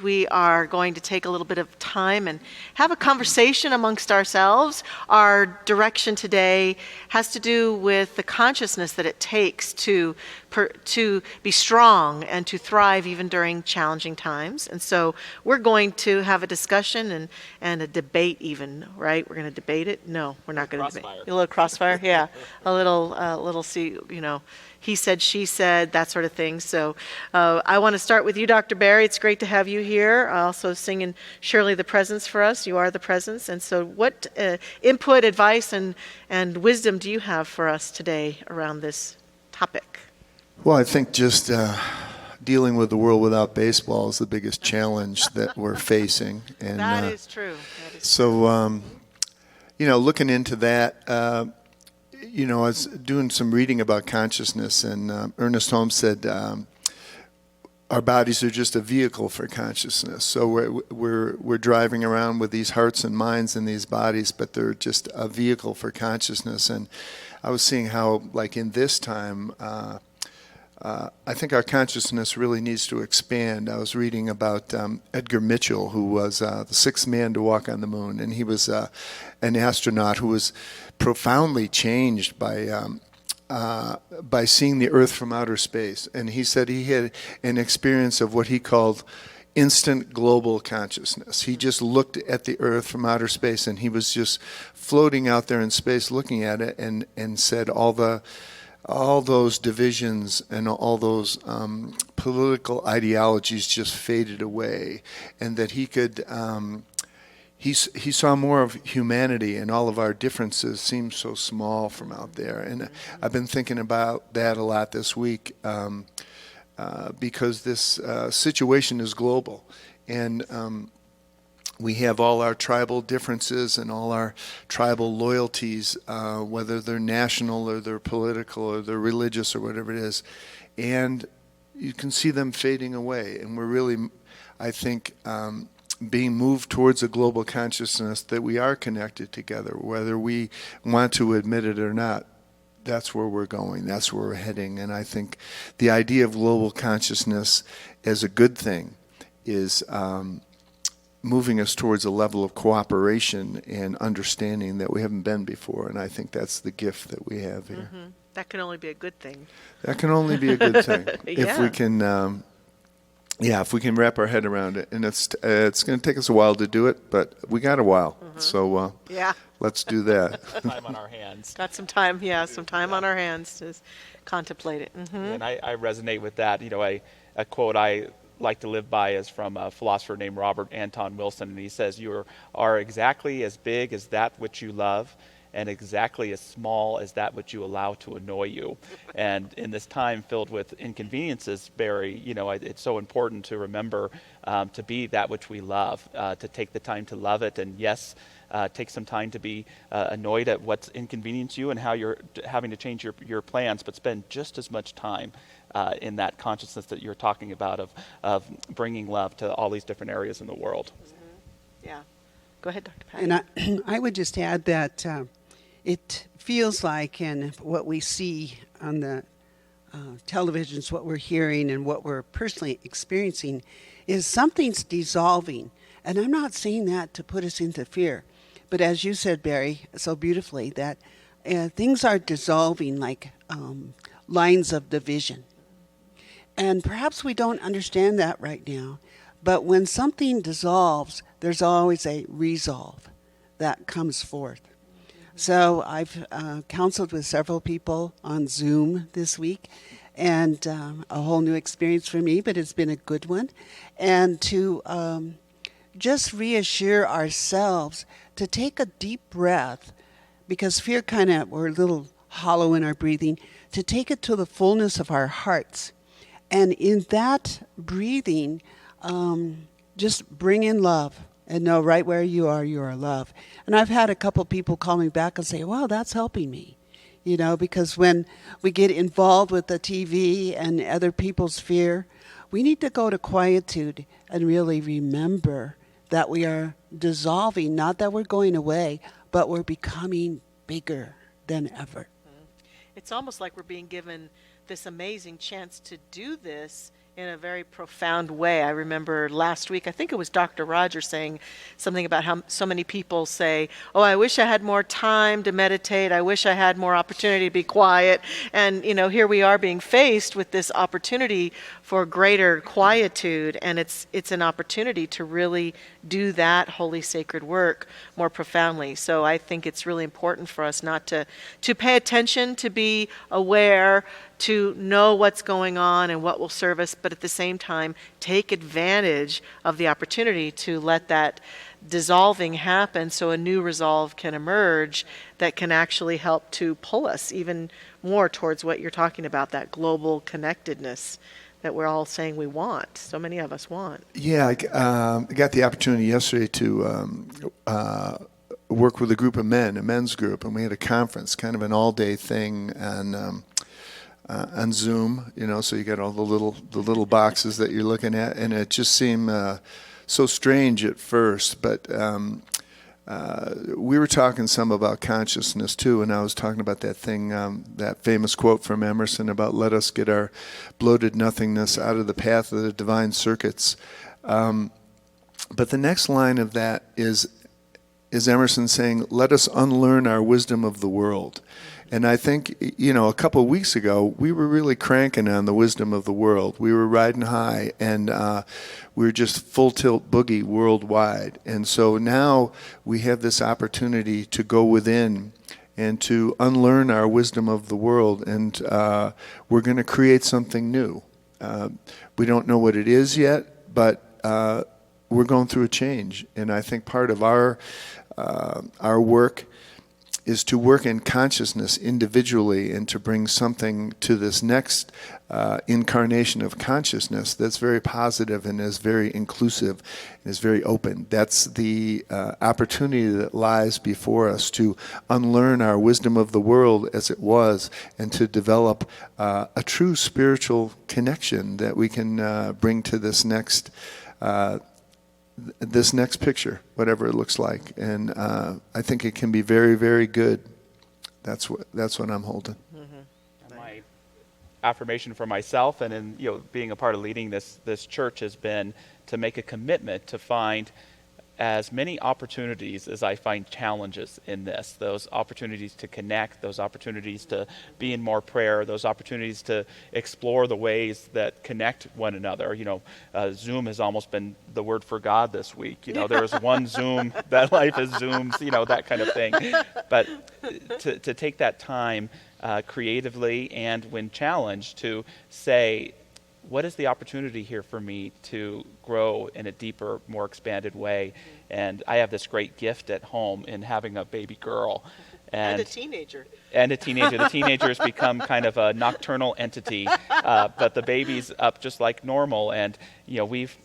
We are going to take a little bit of time and have a conversation amongst ourselves. Our direction today has to do with the consciousness that it takes to be strong and to thrive even during challenging times. And so we're going to have a discussion and a debate even, right? We're going to debate it? No, we're not going to debate. A little crossfire, yeah. A little, see, he said, she said, that sort of thing. So I want to start with you, Dr. Barry. It's great to have you here. Also singing Surely the Presence for us. You are the presence. And so what input, advice, and wisdom do you have for us today around this topic? Well, I think just dealing with the world without baseball is the biggest challenge that we're facing. And that is true. So, looking into that, I was doing some reading about consciousness, and Ernest Holmes said our bodies are just a vehicle for consciousness. So we're driving around with these hearts and minds in these bodies, but they're just a vehicle for consciousness. And I was seeing how, like in this time, I think our consciousness really needs to expand. I was reading about Edgar Mitchell, who was the sixth man to walk on the moon, and he was an astronaut who was profoundly changed by seeing the Earth from outer space. And he said he had an experience of what he called instant global consciousness. He just looked at the Earth from outer space, and he was just floating out there in space looking at it, and said all those divisions and all those political ideologies just faded away, and that he could he saw more of humanity, and all of our differences seemed so small from out there. And I've been thinking about that a lot this week because this situation is global, and we have all our tribal differences and all our tribal loyalties, whether they're national or they're political or they're religious or whatever it is. And you can see them fading away. And we're really, I think, being moved towards a global consciousness that we are connected together, whether we want to admit it or not. That's where we're going. That's where we're heading. And I think the idea of global consciousness as a good thing is moving us towards a level of cooperation and understanding that we haven't been before. And I think that's the gift that we have here. Mm-hmm. That can only be a good thing. That can only be a good thing. Yeah. If we can, if we can wrap our head around it. And it's going to take us a while to do it, but we got a while. Mm-hmm. So let's do that. Time on our hands. Got some time, some time on our hands to contemplate it. Mm-hmm. And I resonate with that. A quote I like to live by is from a philosopher named Robert Anton Wilson, and he says, "You are exactly as big as that which you love, and exactly as small as that which you allow to annoy you." And in this time filled with inconveniences, Barry, it's so important to remember to be that which we love, to take the time to love it, and yes, take some time to be annoyed at what's inconvenienced you and how you're having to change your plans, but spend just as much time in that consciousness that you're talking about of bringing love to all these different areas in the world. Mm-hmm. Yeah. Go ahead, Dr. Patty. And I would just add that it feels like, and what we see on the televisions, what we're hearing and what we're personally experiencing, is something's dissolving. And I'm not saying that to put us into fear, but as you said, Barry, so beautifully, that things are dissolving like lines of division. And perhaps we don't understand that right now, but when something dissolves, there's always a resolve that comes forth. So I've counseled with several people on Zoom this week, and a whole new experience for me, but it's been a good one. And to just reassure ourselves to take a deep breath, because fear we're a little hollow in our breathing, to take it to the fullness of our hearts. And in that breathing, just bring in love. And know right where you are love. And I've had a couple people call me back and say, well, that's helping me. Because when we get involved with the TV and other people's fear, we need to go to quietude and really remember that we are dissolving, not that we're going away, but we're becoming bigger than ever. It's almost like we're being given this amazing chance to do this in a very profound way. I remember last week, I think it was Dr. Roger saying something about how so many people say, oh, I wish I had more time to meditate. I wish I had more opportunity to be quiet. And, here we are being faced with this opportunity for greater quietude. And it's an opportunity to really do that holy sacred work more profoundly. So I think it's really important for us not to pay attention, to be aware, to know what's going on and what will serve us, but at the same time, take advantage of the opportunity to let that dissolving happen so a new resolve can emerge that can actually help to pull us even more towards what you're talking about, that global connectedness that we're all saying we want. So many of us want. Yeah, I got the opportunity yesterday to work with a group of men, a men's group, and we had a conference, kind of an all-day thing on Zoom. So you got all the little boxes that you're looking at, and it just seemed so strange at first. But we were talking some about consciousness too, and I was talking about that thing, that famous quote from Emerson about "Let us get our bloated nothingness out of the path of the divine circuits." But the next line of that is Emerson saying, "Let us unlearn our wisdom of the world." And I think, a couple of weeks ago, we were really cranking on the wisdom of the world. We were riding high, and we were just full tilt boogie worldwide. And so now we have this opportunity to go within and to unlearn our wisdom of the world, and we're going to create something new. We don't know what it is yet, but we're going through a change. And I think part of our work is to work in consciousness individually and to bring something to this next incarnation of consciousness that's very positive and is very inclusive and is very open. That's the opportunity that lies before us to unlearn our wisdom of the world as it was and to develop a true spiritual connection that we can bring to this next picture, whatever it looks like, and I think it can be very, very good. That's what I'm holding. Mm-hmm. My affirmation for myself, and in being a part of leading this church, has been to make a commitment to find as many opportunities as I find challenges in this. Those opportunities to connect, those opportunities to be in more prayer, those opportunities to explore the ways that connect one another. Zoom has almost been the word for God this week. There's one Zoom, that life is Zooms, that kind of thing. But to take that time creatively and when challenged to say, what is the opportunity here for me to grow in a deeper, more expanded way? And I have this great gift at home in having a baby girl. And a teenager. And a teenager. The teenager has become kind of a nocturnal entity, but the baby's up just like normal. And, we've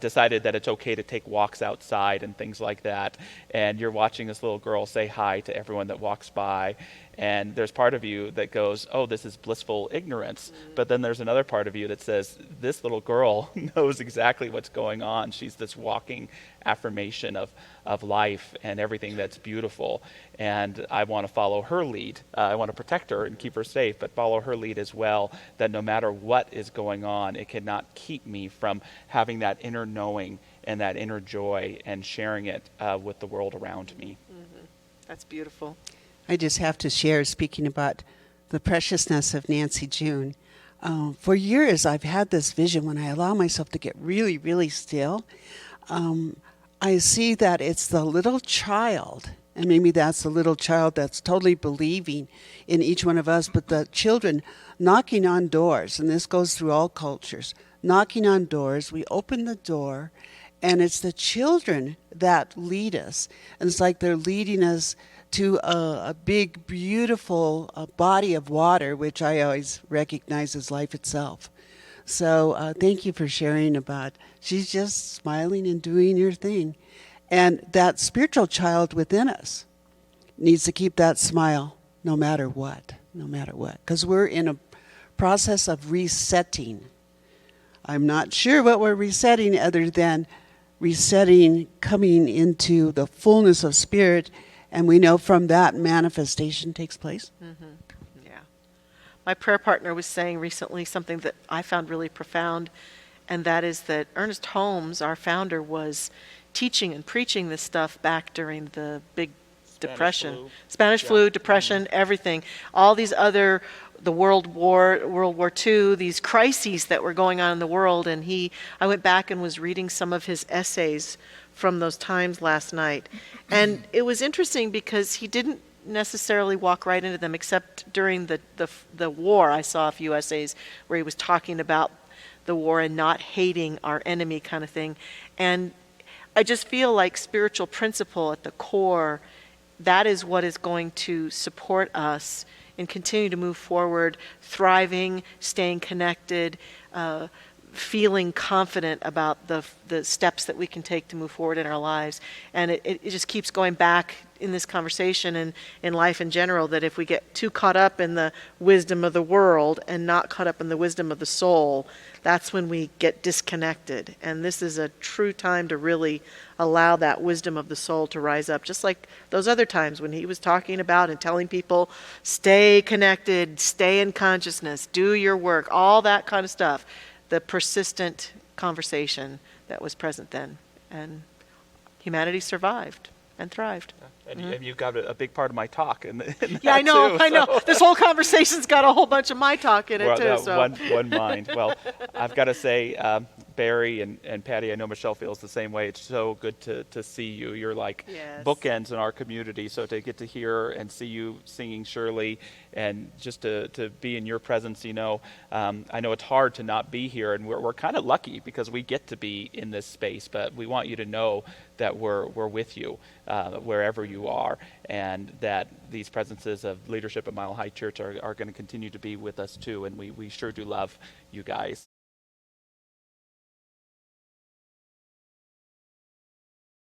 decided that it's okay to take walks outside and things like that. And you're watching this little girl say hi to everyone that walks by. And there's part of you that goes, oh, this is blissful ignorance. Mm-hmm. But then there's another part of you that says, this little girl knows exactly what's going on. She's this walking affirmation of life and everything that's beautiful. And I want to follow her lead. I want to protect her and keep her safe, but follow her lead as well, that no matter what is going on, it cannot keep me from having that inner knowing and that inner joy and sharing it with the world around me. Mm-hmm. That's beautiful. I just have to share, speaking about the preciousness of Nancy June. For years, I've had this vision when I allow myself to get really, really still. I see that it's the little child, and maybe that's the little child that's totally believing in each one of us, but the children knocking on doors, and this goes through all cultures, knocking on doors. We open the door, and it's the children that lead us. And it's like they're leading us to a big, beautiful body of water, which I always recognize as life itself. So thank you for sharing about, she's just smiling and doing your thing. And that spiritual child within us needs to keep that smile no matter what. Because we're in a process of resetting. I'm not sure what we're resetting other than resetting, coming into the fullness of spirit. And we know from that manifestation takes place. Mm-hmm. Yeah. my prayer partner was saying recently something that I found really profound, and that is that Ernest Holmes, our founder, was teaching and preaching this stuff back during the big depression. Flu. Spanish Yeah. flu, depression, everything. All these other, the World War II, these crises that were going on in the world. And I went back and was reading some of his essays from those times last night. And it was interesting because he didn't necessarily walk right into them, except during the war. I saw a few essays where he was talking about the war and not hating our enemy kind of thing. And I just feel like spiritual principle at the core, that is what is going to support us and continue to move forward, thriving, staying connected, feeling confident about the steps that we can take to move forward in our lives. And it just keeps going back in this conversation and in life in general, that if we get too caught up in the wisdom of the world and not caught up in the wisdom of the soul, that's when we get disconnected. And this is a true time to really allow that wisdom of the soul to rise up, just like those other times when he was talking about and telling people, stay connected, stay in consciousness, do your work, all that kind of stuff. The persistent conversation that was present then. And humanity survived and thrived. And you've got a big part of my talk. In Yeah, I know, too, I know. so- This whole conversation's got a whole bunch of my talk in it, Well, too. no, So. one mind. Well, I've got to say, Barry and Patty, I know Michelle feels the same way. It's so good to see you. You're like Yes. bookends in our community. So to get to hear and see you singing Shirley, and just to be in your presence, I know it's hard to not be here, and we're kind of lucky because we get to be in this space. But we want you to know that we're with you wherever you are, and that these presences of leadership at Mile High Church are going to continue to be with us too. And we sure do love you guys.